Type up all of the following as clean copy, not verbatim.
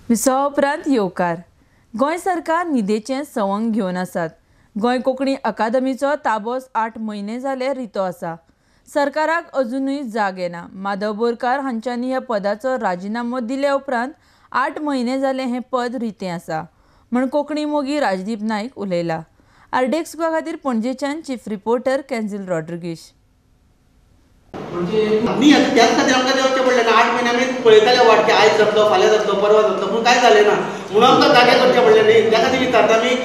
विसवा उपरांत येवकार गोंय सरकार निधेचें संवंग घेवन आसात। गोंय कोंकणी अकादमीचो ताबो 8 म्हयने जाले रितो आसा। सरकाराक अजूनय जाग येना। माधव बोरकार हांच्यांनी ह्या पदाचो राजिनामो दिल्या उपरांत 8 म्हयने जाले हें पद रितें आसा म्हण कोंकणी मोगी राजदीप नाईक उलयला। आरडेक्स खातीर पणजेच्यान चीफ रिपोर्टर केन्झिल रॉड्रिगीस। मी त्याच खातीर आमकां देंवचें पडलें ना। 8 म्हयने आमी पळयताले वाट की आयज जातलो, फाल्यां जातलो, परवा जातलो, पूण कांय जालें ना म्हणून आमकां जागे करचें पडलें न्ही। त्या खातीर विचारता आमी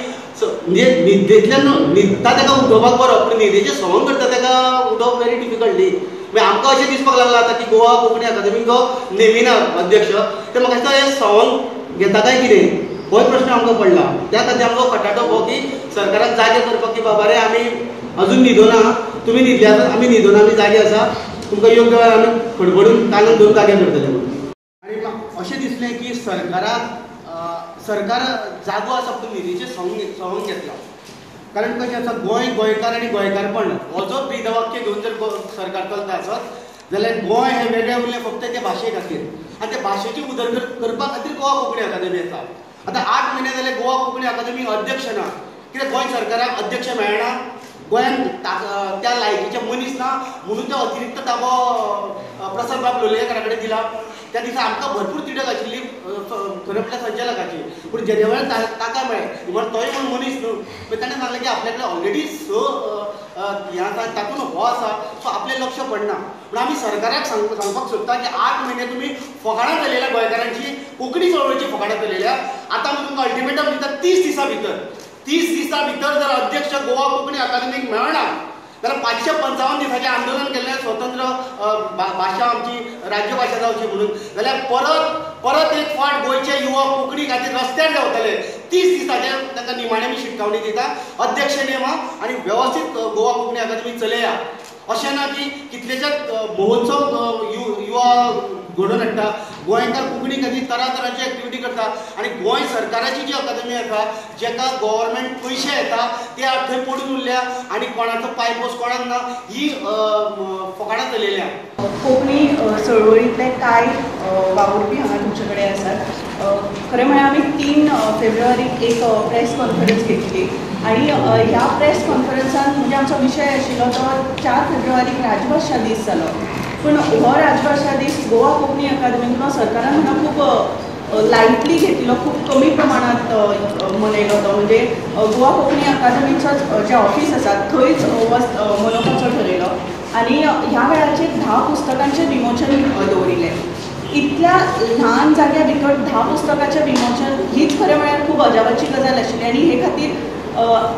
म्हणजे न्हिदेंतल्यान न्हिदता ताका उठोवपाक बरो, पूण न्हिदेचें संवंग करता ताका उठोवप व्हेरी डिफिकल्ट न्ही। मागीर आमकां अशें दिसपाक लागलां आतां की गोवा कोंकणी अकादमीक जो नेमिना अध्यक्ष ते म्हाका दिसता हे संवंग घेता काय कितें होय प्रश्न आमकां पडला। त्या खातीर आमचो खटाटो हो की सरकाराक जागे करपाक की बाबा रे आमी अजून न्हिदोना, तुमी न्हिदले आसात, आमी न्हिदोना, आमी जागे आसा, तुमकां योग्य वेळार आमी खडबडून कानान धरून जागे करतले म्हणून। आनी म्हाका अशें दिसलें की सरकार जागो आसा पूण न्हिदेचें संवंग घेतला। कारण कशें आसा गोंय गोंयकार आनी गोंयकारपण हो जो ब्रीदवाक्य घेवन जर सरकार चलता आसत जाल्यार गोंय हें वेगळें उरलें फक्त ते भाशे खातीर आनी त्या भाशेची उदरगत करपा खातीर गोवा कोंकणी अकादमी आसा। आतां 8 म्हयने जाले गोवा कोंकणी अकादमी अध्यक्ष ना, कित्याक गोंय सरकाराक अध्यक्ष मेळना, गोंयांत त्या लायकीचे मनीस ना म्हणून तो अतिरिक्त ताबो प्रसाद बाब लोलयेकारा कडेन दिला। त्या दिसा आमकां भरपूर तिडक आशिल्ली थरपल्या संचालकाची, पूण जे वेळार ताका मेळ्ळें म्हण तोय म्हण मनीस न्हू, पण ताणें सांगलें की आपल्या कडेन ऑलरेडी 6 हें आसा, तातूंत हो आसा, सो आपलें लक्ष पडना। पूण आमी सरकाराक सांगपाक सोदता की 8 म्हयने तुमी फकाणां चलयल्या गोंयकारांची, कोंकणी चळवळीची फकाणां चलयल्या। आतां आमी तुमकां अल्टिमेटम दिता 30 दिसां भितर जर अध्यक्ष गोवा कोंकणी अकादमीक मेळना जाल्यार 555 दिसांचें आंदोलन केल्लें स्वतंत्र भाशा आमची राज्यभाशा जावची म्हणून, जाल्यार परत एक फावट गोंयचे युवक कोंकणी खातीर रस्त्यार देंवतले। 30 दिसांचे ताका निमाणे आमी शिटकावणी दिता, अध्यक्ष नेमा आनी वेवस्थीत गोवा कोंकणी अकादमी चलया। अशें ना की कितलेशेच महोत्सव युवा घडोवन हाडटा, गोंयकार कोंकणी खातीर तरातरांची एक्टिविटी करता आनी गोंय सरकाराची जी अकादमी आसा जेका गव्हर्मेंट पयशे येता ते थंय पडून उरल्या आनी कोणाचो पायपोस कोणाक ना ही फकाणां चलयल्या। कोंकणी चळवळींतले कांय वावुरपी हांगा तुमचे कडेन आसात। खरें म्हळ्यार आमी 3 फेब्रुवारीक एक प्रेस कॉन्फरन्स घेतली आनी ह्या प्रेस कॉन्फरन्सान म्हणजे आमचो विशय आशिल्लो तो 4 फेब्रुवारीक राजभाशा दीस जालो। पूण हो राजभाशा दीस गोवा कोंकणी अकादमीन किंवा सरकारान हांगा खूब लायटली घेतिल्लो, खूब कमी प्रमाणांत मनयलो तो। म्हणजे गोवा कोंकणी अकादमीचो जे ऑफिस आसा थंयच मनोवपाचो ठरयलो आनी ह्या वेळाचेर 10 पुस्तकांचें विमोचन दवरिल्लें। इतल्या ल्हान जाग्या भितर 10 पुस्तकाचें विमोचन हीच खरें म्हळ्यार खूब अजापाची गजाल आशिल्ली आनी हे खातीर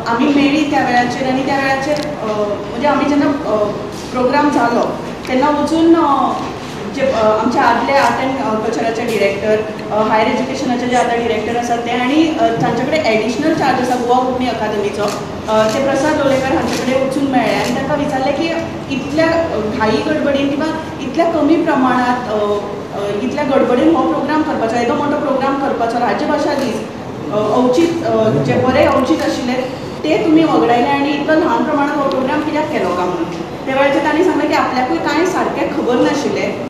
आमी मेळ्ळी त्या वेळाचेर आनी त्या वेळाचेर म्हणजे आमी जेन्ना प्रोग्राम जालो तेन्ना वचून जे आमचे आदले आर्ट एंड कल्चराचे डिरेक्टर, हायर एज्युकेशनाचे जे आतां डिरेक्टर आसात ते आनी तांचे कडेन एडिशनल चार्ज आसा गोवा कोंकणी अकादमीचो ते प्रसाद लोलयेकर हांचे कडेन वचून मेळ्ळे आनी तांकां विचारलें की इतल्या घाई गडबडीन किंवा इतल्या कमी प्रमाणांत इतल्या गडबडीन हो प्रोग्राम करपाचो, येदो मोठो प्रोग्राम करपाचो राजभाशा दीस औचीत जे बरें औचीत आशिल्ले ते तुमी वगडायले आनी इतलो ल्हान प्रमाणांत हो प्रोग्राम कित्याक केलो काय म्हणून। त्या वेळाचेर तांणी सांगलें की आपल्याकूय कांय सारकें खबर नाशिल्लें।